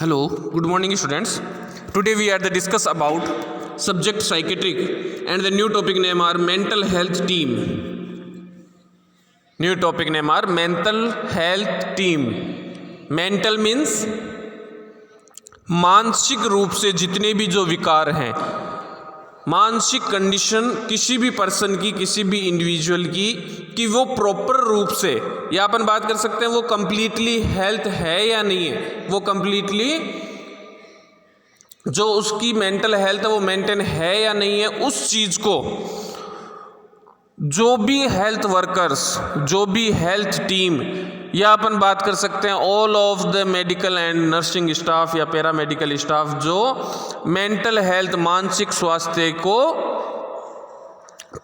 Hello, good morning students. Today we are to discuss about subject psychiatric and the new topic name are mental health team. New topic name are mental health team. Mental means मानसिक रूप से जितने भी जो विकार हैं, मानसिक condition किसी भी पर्सन की, किसी भी इंडिविजुअल की, कि वो प्रॉपर रूप से, या अपन बात कर सकते हैं वो कंप्लीटली हेल्थ है या नहीं है, वो कंप्लीटली जो उसकी मेंटल हेल्थ है वो मेंटेन है या नहीं है, उस चीज को जो भी हेल्थ वर्कर्स, जो भी हेल्थ टीम, या अपन बात कर सकते हैं all of the medical and nursing staff या पैरा मेडिकल स्टाफ, जो मेंटल हेल्थ मानसिक स्वास्थ्य को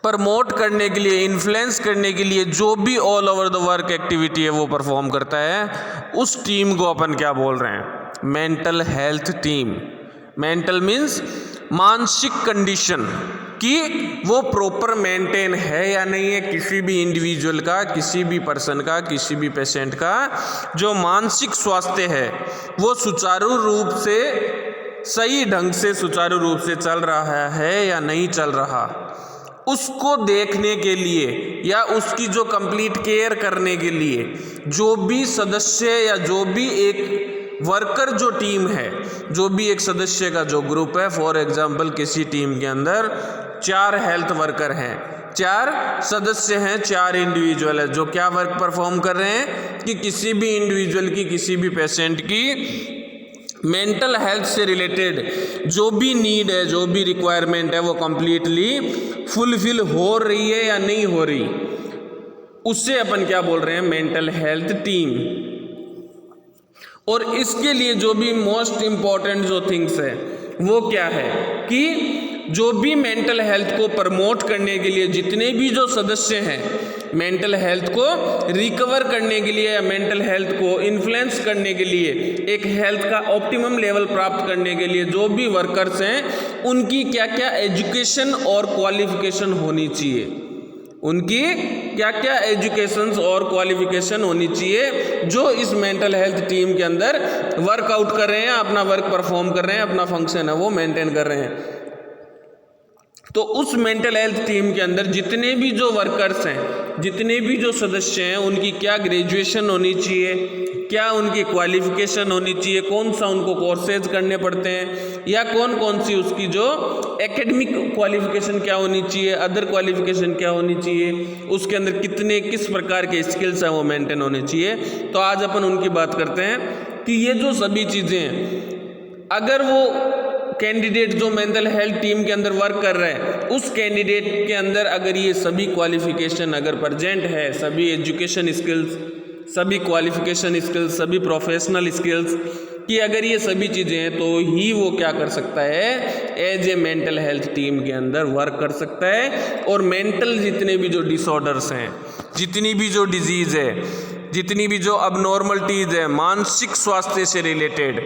प्रमोट करने के लिए, इन्फ्लुएंस करने के लिए जो भी all over the work activity है वो परफॉर्म करता है, उस टीम को अपन क्या बोल रहे हैं? Mental health team. Mental means मानसिक कंडीशन कि वो प्रॉपर मेंटेन है या नहीं है, किसी भी इंडिविजुअल का, किसी भी पर्सन का, किसी भी पेशेंट का जो मानसिक स्वास्थ्य है वो सुचारू रूप से, सही ढंग से सुचारू रूप से चल रहा है या नहीं चल रहा, उसको देखने के लिए या उसकी जो कंप्लीट केयर करने के लिए जो भी सदस्य या जो भी एक वर्कर जो टीम है, जो भी एक सदस्य का जो ग्रुप है, फॉर एग्जांपल किसी टीम के अंदर 4 हेल्थ वर्कर हैं, 4 सदस्य हैं, 4 इंडिविजुअल है जो क्या वर्क परफॉर्म कर रहे हैं कि किसी भी इंडिविजुअल की, किसी भी पेशेंट की मेंटल हेल्थ से रिलेटेड जो भी नीड है, जो भी रिक्वायरमेंट है वो कंप्लीटली फुलफिल हो रही है या नहीं हो रही, उससे अपन क्या बोल रहे हैं? Mental health team. और इसके लिए जो भी मोस्ट इम्पॉर्टेंट जो थिंग्स है वो क्या है कि जो भी मेंटल हेल्थ को प्रमोट करने के लिए जितने भी जो सदस्य हैं, मेंटल हेल्थ को रिकवर करने के लिए या मेंटल हेल्थ को इन्फ्लुएंस करने के लिए, एक हेल्थ का ऑप्टिमम लेवल प्राप्त करने के लिए जो भी वर्कर्स हैं, उनकी क्या क्या एजुकेशन और क्वालिफिकेशन होनी चाहिए, उनकी क्या क्या एजुकेशंस और क्वालिफिकेशन होनी चाहिए जो इस मेंटल हेल्थ टीम के अंदर वर्कआउट कर रहे हैं, अपना वर्क परफॉर्म कर रहे हैं, अपना फंक्शन है वो मेंटेन कर रहे हैं. तो उस मेंटल हेल्थ टीम के अंदर जितने भी जो वर्कर्स हैं, जितने भी जो सदस्य हैं, उनकी क्या ग्रेजुएशन होनी चाहिए, क्या उनकी क्वालिफिकेशन होनी चाहिए, कौन सा उनको कोर्सेज करने पड़ते हैं, या कौन कौन सी उसकी जो एकेडमिक क्वालिफिकेशन क्या होनी चाहिए, अदर क्वालिफिकेशन क्या होनी चाहिए, उसके अंदर कितने किस प्रकार के स्किल्स हैं वो मेंटेन होने चाहिए. तो आज अपन उनकी बात करते हैं कि ये जो सभी चीज़ें हैं, अगर वो कैंडिडेट जो मेंटल हेल्थ टीम के अंदर वर्क कर रहे हैं, उस कैंडिडेट के अंदर अगर ये सभी क्वालिफिकेशन अगर प्रेजेंट है, सभी एजुकेशन स्किल्स, सभी क्वालिफिकेशन स्किल्स, सभी प्रोफेशनल स्किल्स कि अगर ये सभी चीज़ें हैं, तो ही वो क्या कर सकता है? As a mental health team के अंदर वर्क कर सकता है. और मेंटल जितने भी जो डिसऑर्डर्स हैं, जितनी भी जो डिजीज़ है, जितनी भी जो अबनॉर्मलिटीज़ है, मानसिक स्वास्थ्य से रिलेटेड,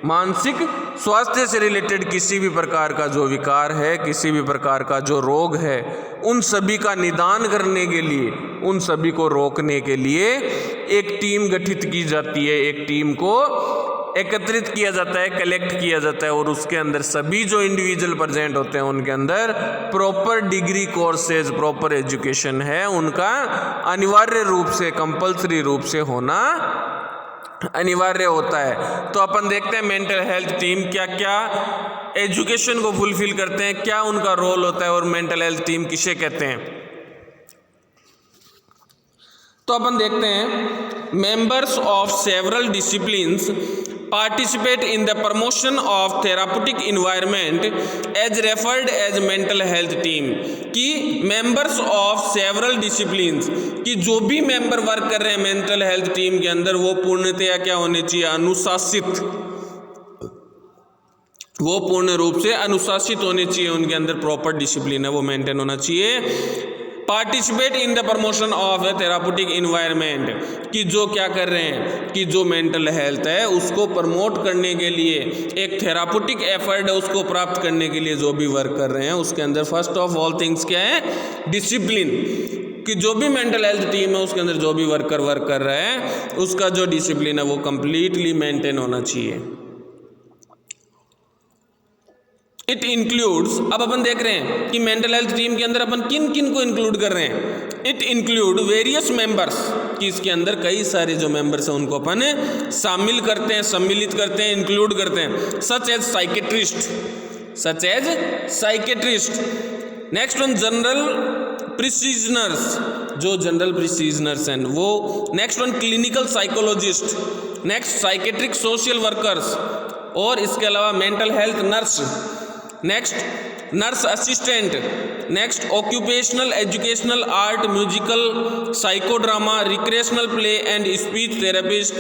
मानसिक स्वास्थ्य से रिलेटेड किसी भी प्रकार का जो विकार है, किसी भी प्रकार का जो रोग है, उन सभी का निदान करने के लिए, उन सभी को रोकने के लिए एक टीम गठित की जाती है, एक टीम को एकत्रित किया जाता है, कलेक्ट किया जाता है, और उसके अंदर सभी जो इंडिविजुअल प्रेजेंट होते हैं उनके अंदर proper degree courses, proper education है, उनका अनिवार्य रूप से, कंपल्सरी रूप से होना अनिवार्य होता है. तो अपन देखते हैं मेंटल हेल्थ टीम क्या क्या एजुकेशन को फुलफिल करते हैं, क्या उनका रोल होता है, और मेंटल हेल्थ टीम किसे कहते हैं. तो अपन देखते हैं members of several disciplines participate in the promotion of therapeutic environment as referred as mental health team. कि members of several disciplines कि जो भी मेंबर वर्क कर रहे हैं मेंटल हेल्थ टीम के अंदर वो पूर्णतया क्या होने चाहिए? अनुशासित, वो पूर्ण रूप से अनुशासित होने चाहिए, उनके अंदर प्रॉपर डिसिप्लिन है वो मेंटेन होना चाहिए. Participate in the promotion of a therapeutic environment कि जो क्या कर रहे हैं कि जो मेंटल हेल्थ है उसको प्रमोट करने के लिए, एक थेरापुटिक एफर्ट है उसको प्राप्त करने के लिए जो भी वर्क कर रहे हैं, उसके अंदर फर्स्ट ऑफ ऑल थिंग्स क्या है? डिसिप्लिन. कि जो भी मेंटल हेल्थ टीम है उसके अंदर जो भी वर्कर वर्क कर रहा है उसका जो डिसिप्लिन है वो कंप्लीटली मेंटेन होना चाहिए. इट इंक्लूड्स, अब अपन देख रहे हैं कि मेंटल हेल्थ टीम के अंदर अपन किन किन को इंक्लूड कर रहे हैं। इट इंक्लूड वेरियस मेंबर्स, कि इसके अंदर कई सारे जो मेंबर्स हैं उनको अपन शामिल करते हैं, सम्मिलित करते हैं, इंक्लूड करते हैं। Such as psychiatrist. Next one general practitioners, जो जनरल प्रिसीजनर्स हैं वो। Next one clinical psychologist. Next psychiatric social workers, और इसके अलावा mental health nurse. Next nurse assistant. Next occupational educational art, musical, psychodrama, recreational play and speech therapist,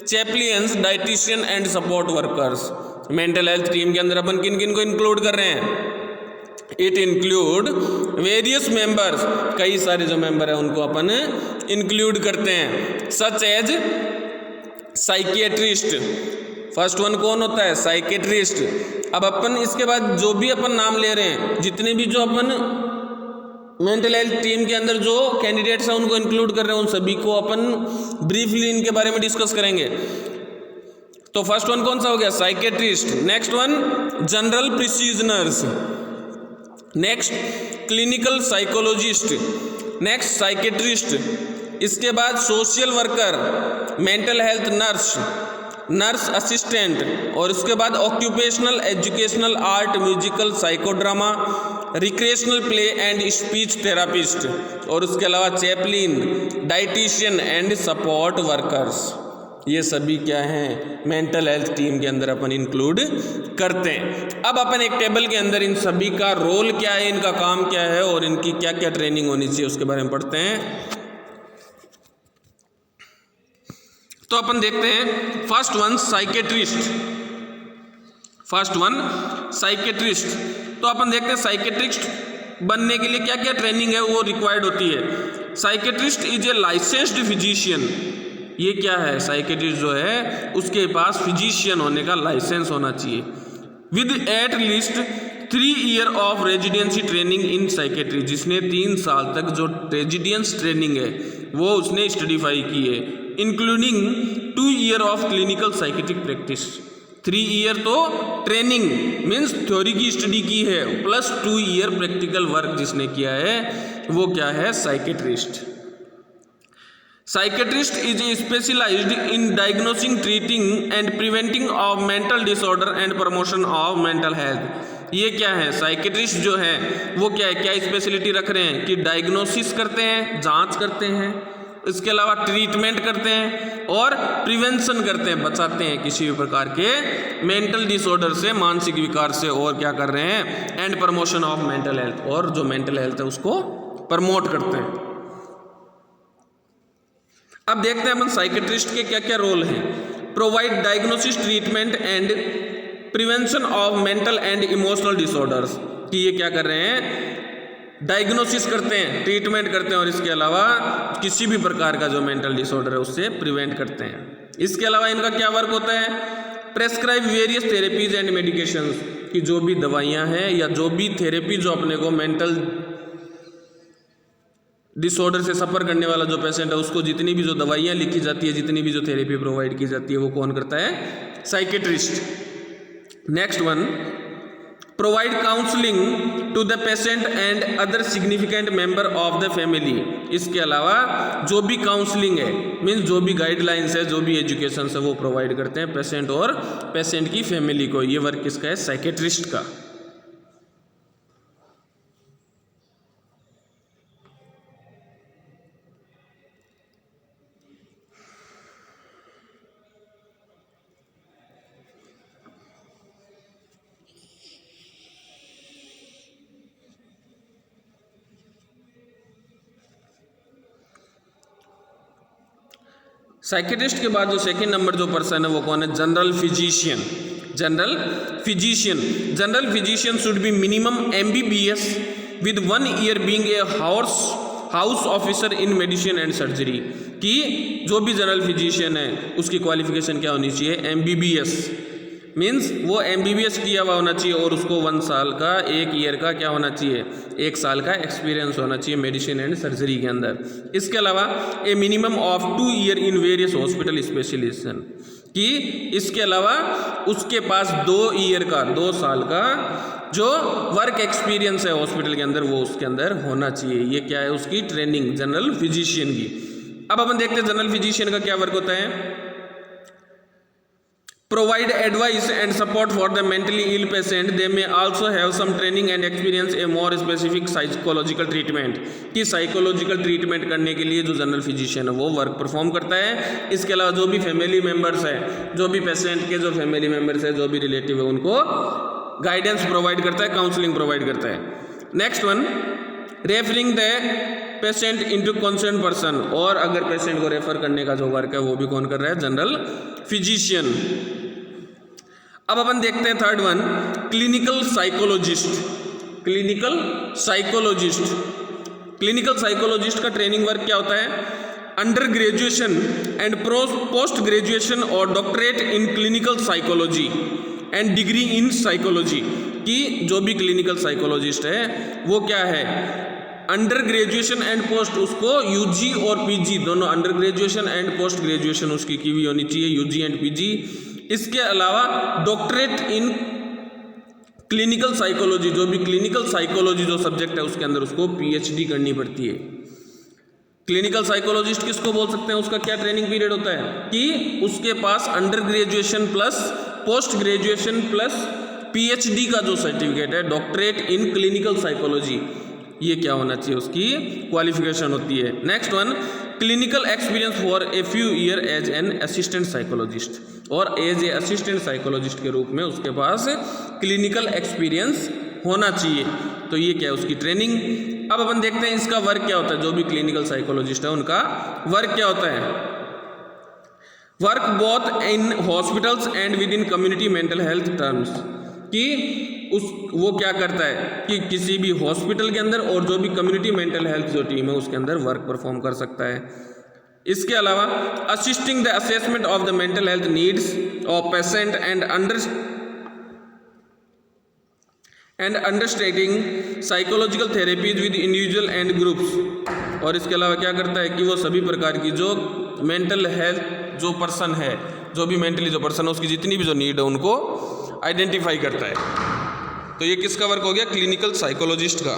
chaplains, dietitian and support workers. Mental health team के अंदर अपन किन किन को include कर रहे हैं। इट इंक्लूड वेरियस मेंबर्स, कई सारे जो मेंबर हैं उनको अपन इंक्लूड करते हैं। Such as psychiatrist, first one कौन होता है, साइकेट्रिस्ट। अब अपन इसके बाद जो भी अपन नाम ले रहे हैं, जितने भी जो अपन मेंटल हेल्थ टीम के अंदर जो कैंडिडेट्स हैं उनको इंक्लूड कर रहे हैं, उन सभी को अपन ब्रीफली इनके बारे में डिस्कस करेंगे। तो फर्स्ट वन कौन सा हो गया, psychiatrist. Next one general practitioners. Next clinical psychologist. Next psychiatrist. इसके बाद social worker, mental health nurse, nurse assistant, और उसके बाद occupational educational art, musical, psychodrama, recreational play and speech therapist, और उसके अलावा chaplain, dietitian and support workers. ये सभी क्या हैं, मेंटल हेल्थ टीम के अंदर अपन इंक्लूड करते हैं। अब अपन एक टेबल के अंदर इन सभी का रोल क्या है, इनका काम क्या है और इनकी क्या क्या ट्रेनिंग होनी चाहिए उसके बारे में पढ़ते हैं। तो अपन देखते हैं फर्स्ट वन साइकेट्रिस्ट। तो अपन देखते हैं साइकेट्रिस्ट बनने के लिए क्या क्या ट्रेनिंग है वो रिक्वायर्ड होती है। Psychiatrist is a licensed physician. ये क्या है, साइकेट्रिस्ट जो है उसके पास फिजिशियन होने का लाइसेंस होना चाहिए, with at least 3 year of residency training in psychiatry. जिसने 3 साल तक जो रेजिडेंस ट्रेनिंग है वो उसने स्टडीफाई की है, including 2 year of clinical psychiatric practice. 3 year तो ट्रेनिंग मीन्स थ्योरी की स्टडी की है, प्लस 2 ईयर प्रैक्टिकल वर्क जिसने किया है वो क्या है, psychiatrist. Psychiatrist is specialised in diagnosing, treating and preventing of mental disorder and promotion of mental health. ये क्या है, साइकेट्रिस्ट जो है वो क्या है, क्या स्पेशलिटी रख रहे हैं कि डायग्नोसिस करते हैं, जांच करते हैं, इसके अलावा ट्रीटमेंट करते हैं और प्रिवेंशन करते हैं, बचाते हैं किसी भी प्रकार के मेंटल डिसऑर्डर से, मानसिक विकार से, और क्या कर रहे हैं, and promotion of mental health, और जो मेंटल हेल्थ है उसको प्रमोट करते हैं। अब देखते हैं अपन साइकेट्रिस्ट के क्या क्या रोल हैं। Provide diagnosis, treatment and prevention of mental and emotional disorders, कि ये क्या कर रहे हैं, डायग्नोसिस करते हैं, ट्रीटमेंट करते हैं, और इसके अलावा किसी भी प्रकार का जो मेंटल डिसऑर्डर है उससे प्रिवेंट करते हैं। इसके अलावा इनका क्या वर्क होता है, prescribe various therapies and medications, कि जो भी दवाइयाँ हैं या जो भी थेरेपी जो अपने को मेंटल डिसऑर्डर से सफ़र करने वाला जो पेशेंट है उसको जितनी भी जो दवाइयाँ लिखी जाती है, जितनी भी जो थेरेपी प्रोवाइड की जाती है वो कौन करता है, psychiatrist. Next one, provide counselling to the patient and other significant member of the family. इसके अलावा जो भी काउंसलिंग है मीन्स जो भी गाइडलाइंस है, जो भी एजुकेशन है वो प्रोवाइड करते हैं पेशेंट और पेशेंट की फैमिली को। ये वर्क किसका है, साइकेट्रिस्ट का। साइकेट्रिस्ट के बाद जो सेकंड नंबर जो पर्सन है वो कौन है, general physician. General physician should be minimum MBBS with 1 year being a house officer in medicine and surgery. कि जो भी जनरल फिजिशियन है उसकी क्वालिफिकेशन क्या होनी चाहिए, MBBS मीन्स वो MBBS किया हुआ होना चाहिए और उसको 1 साल का 1 ईयर का क्या होना चाहिए, 1 साल का एक्सपीरियंस होना चाहिए मेडिसिन एंड सर्जरी के अंदर। इसके अलावा a minimum of 2 year in various hospital specialization, कि इसके अलावा उसके पास 2 ईयर का 2 साल का जो वर्क एक्सपीरियंस है हॉस्पिटल के अंदर वो उसके अंदर होना चाहिए। ये क्या है उसकी ट्रेनिंग जनरल फिजिशियन की। अब अपन देखते हैं जनरल फिजिशियन का क्या वर्क होता है। Provide advice and support for the mentally ill patient. They may also have some training and experience a more specific psychological treatment, कि साइकोलॉजिकल ट्रीटमेंट करने के लिए जो जनरल फिजिशियन है वो वर्क परफॉर्म करता है। इसके अलावा जो भी फैमिली मेम्बर्स हैं, जो भी पेशेंट के जो फैमिली मेम्बर्स हैं, जो भी रिलेटिव है, उनको गाइडेंस प्रोवाइड करता है, काउंसलिंग प्रोवाइड करता है। Next one, referring the patient into concern person, और अगर पेशेंट को रेफर करने का जो वर्क है वो भी कौन कर रहा है, जनरल फिजिशियन। अब अपन देखते हैं third one, clinical psychologist. Clinical psychologist, clinical psychologist का ट्रेनिंग वर्क क्या होता है, under graduation and post graduation और doctorate in clinical psychology and degree in psychology, कि जो भी क्लिनिकल साइकोलॉजिस्ट है वो क्या है, अंडर ग्रेजुएशन एंड पोस्ट, उसको यूजी और पीजी दोनों, under graduation and post graduation उसकी की हुई होनी चाहिए, यूजी एंड पीजी। इसके अलावा डॉक्टरेट इन क्लिनिकल साइकोलॉजी, जो भी क्लिनिकल साइकोलॉजी जो सब्जेक्ट है उसके अंदर उसको PhD करनी पड़ती है। क्लिनिकल साइकोलॉजिस्ट किसको बोल सकते हैं, उसका क्या ट्रेनिंग पीरियड होता है, कि उसके पास under graduation plus post graduation plus PhD का जो सर्टिफिकेट है, डॉक्टरेट इन क्लिनिकल साइकोलॉजी, ये क्या होना चाहिए, उसकी क्वालिफिकेशन होती है। Next one, clinical experience for a few year as an assistant psychologist, और एज ए असिस्टेंट साइकोलॉजिस्ट के रूप में उसके पास क्लिनिकल एक्सपीरियंस होना चाहिए। तो ये क्या है उसकी ट्रेनिंग। अब अपन देखते हैं इसका वर्क क्या होता है, जो भी क्लिनिकल साइकोलॉजिस्ट है उनका वर्क क्या होता है। Work both in hospitals and with in community mental health terms, कि वो क्या करता है कि किसी भी हॉस्पिटल के अंदर और जो भी कम्युनिटी मेंटल हेल्थ जो टीम है उसके अंदर वर्क परफॉर्म कर सकता है। इसके अलावा assisting the assessment of the mental health needs of patient and understanding psychological therapies with individual and groups, और इसके अलावा क्या करता है कि वो सभी प्रकार की जो मेंटल हेल्थ जो पर्सन है, जो भी मेंटली जो पर्सन है उसकी जितनी भी जो नीड है उनको आइडेंटिफाई करता है। तो ये किसका वर्क हो गया, क्लिनिकल साइकोलॉजिस्ट का।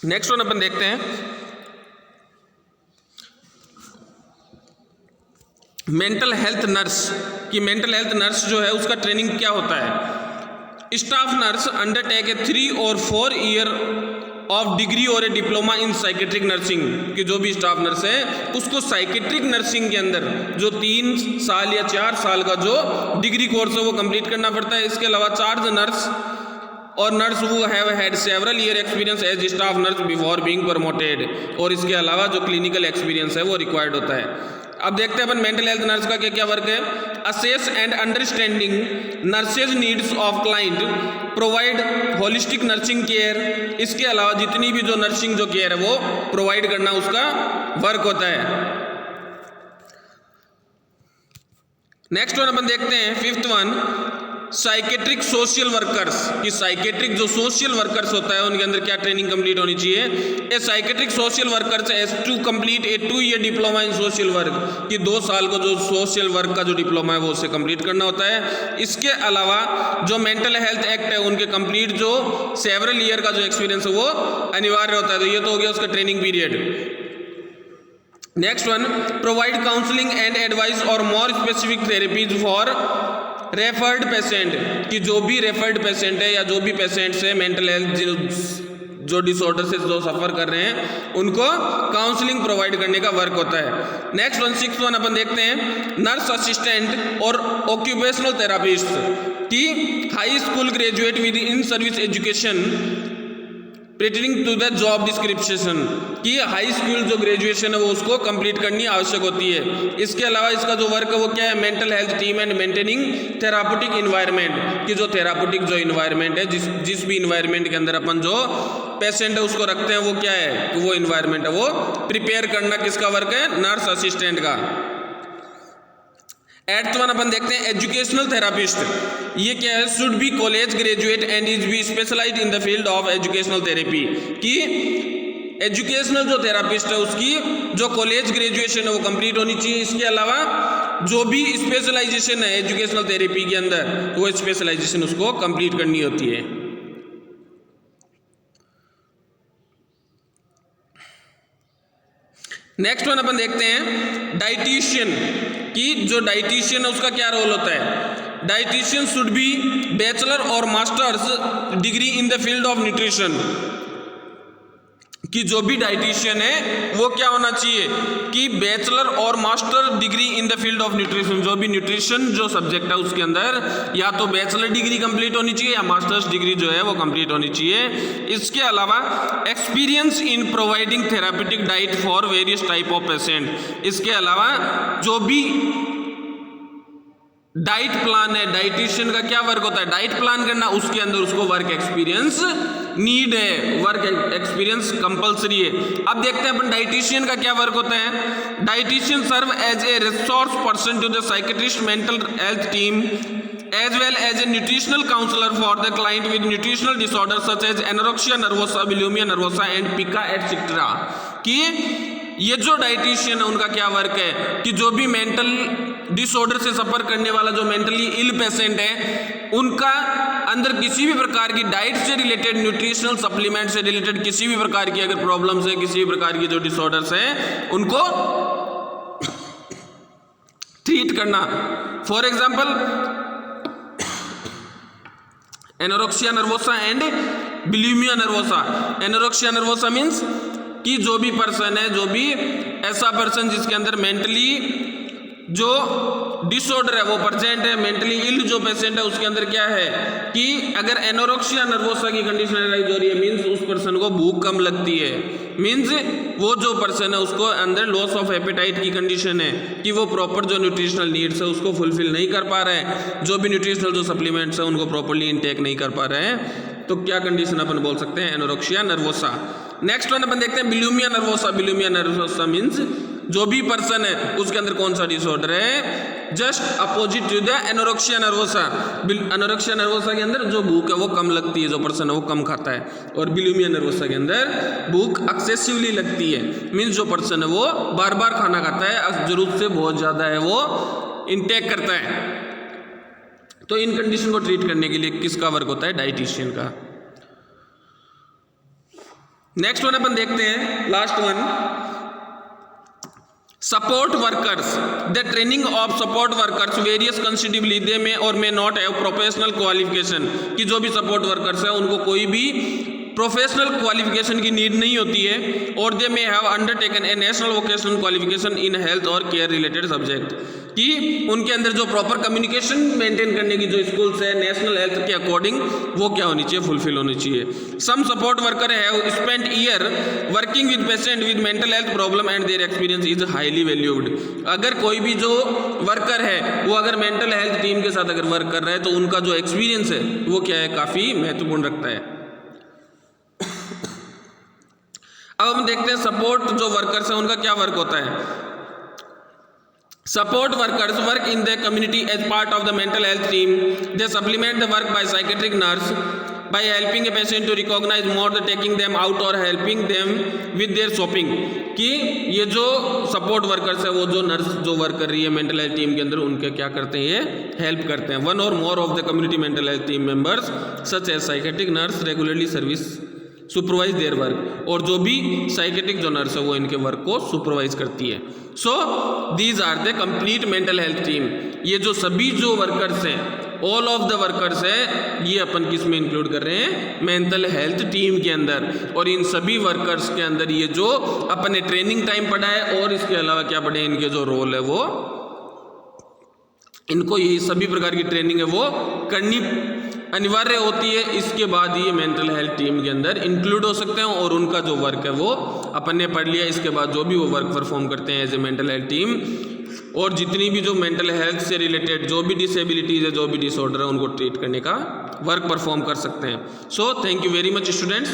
नेक्स्ट वन अपन देखते हैं मेंटल हेल्थ नर्स कि मेंटल हेल्थ नर्स जो है उसका ट्रेनिंग क्या होता है। स्टाफ नर्स अंडरटेक ए 3 और 4 ईयर ऑफ डिग्री और ए डिप्लोमा इन साइकेट्रिक नर्सिंग कि जो भी स्टाफ नर्स है उसको साइकेट्रिक नर्सिंग के अंदर जो 3 साल या 4 साल का जो डिग्री कोर्स है वो कंप्लीट करना पड़ता है। इसके अलावा चार्ज नर्स और नर्स वो have had several year experience as staff nurse before being promoted, और इसके अलावा जो क्लिनिकल एक्सपीरियंस है वो रिक्वायर्ड होता है। अब देखते हैं अपन मेंटल हेल्थ नर्स का क्या क्या वर्क है। Assess and understanding nurses needs of client, provide holistic nursing care, इसके अलावा जितनी भी जो नर्सिंग जो केयर है वो प्रोवाइड करना उसका वर्क होता है। नेक्स्ट वन अपन देखते हैं fifth one psychiatric social workers कि साइकेट्रिक जो सोशल वर्कर्स होता है उनके अंदर क्या ट्रेनिंग कंप्लीट होनी चाहिए। A psychiatric social workers has to complete a 2 year diploma in social work कि 2 साल को जो सोशल वर्क का जो डिप्लोमा है वो उसे कंप्लीट करना होता है। इसके अलावा जो मेंटल हेल्थ एक्ट है उनके कंप्लीट जो सेवरल ईयर का जो एक्सपीरियंस है वो अनिवार्य होता है। तो ये तो हो गया उसका training period. Next one provide counselling and advice or more specific therapies for referred patient कि जो भी रेफर्ड पेशेंट है या जो भी पेशेंट्स है मेंटल हेल्थ जो डिसऑर्डर से जो सफ़र कर रहे हैं उनको काउंसलिंग प्रोवाइड करने का वर्क होता है। नेक्स्ट वन सिक्स्थ वन अपन देखते हैं नर्स असिस्टेंट और ऑक्यूपेशनल थेरापिस्ट कि high school graduate with in service education pertaining to the job description कि हाई स्कूल जो ग्रेजुएशन है वो उसको कंप्लीट करनी आवश्यक होती है। इसके अलावा इसका जो वर्क है वो क्या है mental health team and maintaining therapeutic environment कि जो थेरापेटिक जो इन्वायरमेंट है जिस भी इन्वायरमेंट के अंदर अपन जो पेशेंट है उसको रखते हैं वो क्या है कि वो इन्वायरमेंट है वो प्रिपेयर करना किसका वर्क है नर्स असिस्टेंट का। एट्थ वन अपन देखते हैं एजुकेशनल थेरापिस्ट ये क्या है should be college graduate and is be specialised in the field of educational therapy कि एजुकेशनल जो थेरापिस्ट है उसकी जो कॉलेज ग्रेजुएशन है वो कंप्लीट होनी चाहिए। इसके अलावा जो भी स्पेशलाइजेशन है एजुकेशनल थेरेपी के अंदर वो स्पेशलाइजेशन उसको कंप्लीट करनी होती है। नेक्स्ट वन अपन देखते हैं डाइटिशियन कि जो डाइटिशियन है उसका क्या रोल होता है। डाइटिशियन शुड बी बैचलर और masters degree in the field of nutrition कि जो भी डाइटिशियन है वो क्या होना चाहिए कि बैचलर और master degree in the field of nutrition जो भी न्यूट्रिशन जो सब्जेक्ट है उसके अंदर या तो बैचलर डिग्री कंप्लीट होनी चाहिए या मास्टर्स डिग्री जो है वो कंप्लीट होनी चाहिए। इसके अलावा experience in providing therapeutic diet for various type of patient इसके अलावा जो भी डाइट प्लान है डाइटिशियन का क्या वर्क होता है डाइट प्लान करना उसके अंदर उसको वर्क एक्सपीरियंस नीड है वर्क एक्सपीरियंस कंपलसरी है। अब देखते हैं अपन डाइटिशियन का क्या वर्क होता है। Dietitian serve as a resource person to the psychiatrist mental health team as well as a nutritional counselor for the client with nutritional disorders such as anorexia nervosa, bulimia nervosa and pica etc. कि ये जो dietitian है उनका क्या work है कि जो भी मेंटल डिसऑर्डर से सफ़र करने वाला जो मेंटली इल पेशेंट है उनका अंदर किसी भी प्रकार की डाइट से रिलेटेड न्यूट्रिशनल सप्लीमेंट से रिलेटेड किसी भी प्रकार की अगर प्रॉब्लम्स है किसी भी प्रकार की जो डिसऑर्डर्स हैं उनको ट्रीट करना। For example anorexia nervosa and bulimia nervosa. Anorexia nervosa means कि जो भी पर्सन है जो भी ऐसा पर्सन जिसके अंदर मेंटली जो डिसऑर्डर है वो प्रेजेंट है मेंटली इल जो पेशेंट है उसके अंदर क्या है कि अगर एनोरेक्सिया नर्वोसा की कंडीशन एनालाइज हो रही है मीन्स उस पर्सन को भूख कम लगती है मीन्स वो जो पर्सन है उसको अंदर लॉस ऑफ एपेटाइट की कंडीशन है कि वो प्रॉपर जो न्यूट्रिशनल नीड्स है उसको फुलफिल नहीं कर पा रहे हैं जो भी न्यूट्रिशनल जो सप्लीमेंट्स है उनको प्रॉपरली इनटेक नहीं कर पा रहे हैं तो क्या कंडीशन अपन बोल सकते हैं एनोरेक्सिया नर्वोसा। नेक्स्ट वन अपन देखते हैं bulimia nervosa. Bulimia nervosa means जो भी पर्सन है उसके अंदर कौन सा डिसऑर्डर है just opposite to the anorexia nervosa. Anorexia nervosa के अंदर जो भूख है वो कम लगती है जो पर्सन है वो कम खाता है और बुलिमिया नर्वोसा के अंदर भूख एक्सेसिवली लगती है मीन्स जो पर्सन है वो बार बार खाना खाता है जरूरत से बहुत ज़्यादा है वो इनटेक करता है। तो इन कंडीशन को ट्रीट करने के लिए किसका वर्क होता है डाइटिशियन का। नेक्स्ट वन अपन देखते हैं, last one, support workers. The training of support workers varies considerably, they may or may not have professional qualification, कि जो भी सपोर्ट वर्कर्स है उनको कोई भी प्रोफेशनल क्वालिफिकेशन की नीड नहीं होती है, और they may have undertaken a national vocational qualification in health or care related subject, कि उनके अंदर जो प्रॉपर कम्युनिकेशन मेंटेन करने की जो स्किल्स है नेशनल हेल्थ के अकॉर्डिंग वो क्या होनी चाहिए, फुलफिल होनी चाहिए। Some support worker have spent year working with patient with mental health problem and their experience is highly valued. अगर कोई भी जो वर्कर है वो अगर मेंटल हेल्थ टीम के साथ अगर वर्क कर रहा है तो उनका जो एक्सपीरियंस है वो क्या है, काफ़ी महत्वपूर्ण रखता है। अब हम देखते हैं सपोर्ट जो वर्कर्स हैं उनका क्या वर्क होता है। Support workers work in the community as part of the mental health team. They supplement the work by psychiatric nurse by helping a patient to recognise more the taking them out और helping them with their shopping, कि ये जो support workers है वो जो nurse जो work कर रही है मेंटल हेल्थ टीम के अंदर उनके क्या करते हैं, ये हेल्प करते हैं। One or more of the community mental health team members such as psychiatric nurse regularly service supervise their work, और जो भी साइकेट्रिक जो नर्स है वो इनके वर्क को सुपरवाइज करती है। So these are the complete mental health team. ये जो सभी जो वर्कर्स हैं, ऑल ऑफ द वर्कर्स है, ये अपन किस में इंक्लूड कर रहे हैं, मेंटल हेल्थ टीम के अंदर। और इन सभी वर्कर्स के अंदर ये जो अपन ने ट्रेनिंग टाइम पढ़ा है और इसके अलावा क्या पढ़े, इनके जो रोल है वो, इनको यही सभी प्रकार की ट्रेनिंग है वो करनी अनिवार्य होती है। इसके बाद ये मेंटल हेल्थ टीम के अंदर इंक्लूड हो सकते हैं और उनका जो वर्क है वो अपन ने पढ़ लिया। इसके बाद जो भी वो वर्क परफॉर्म करते हैं as a mental health team, और जितनी भी जो मेंटल हेल्थ से रिलेटेड जो भी डिसेबिलिटीज़ है, जो भी डिसऑर्डर है, उनको ट्रीट करने का वर्क परफॉर्म कर सकते हैं। So thank you very much students.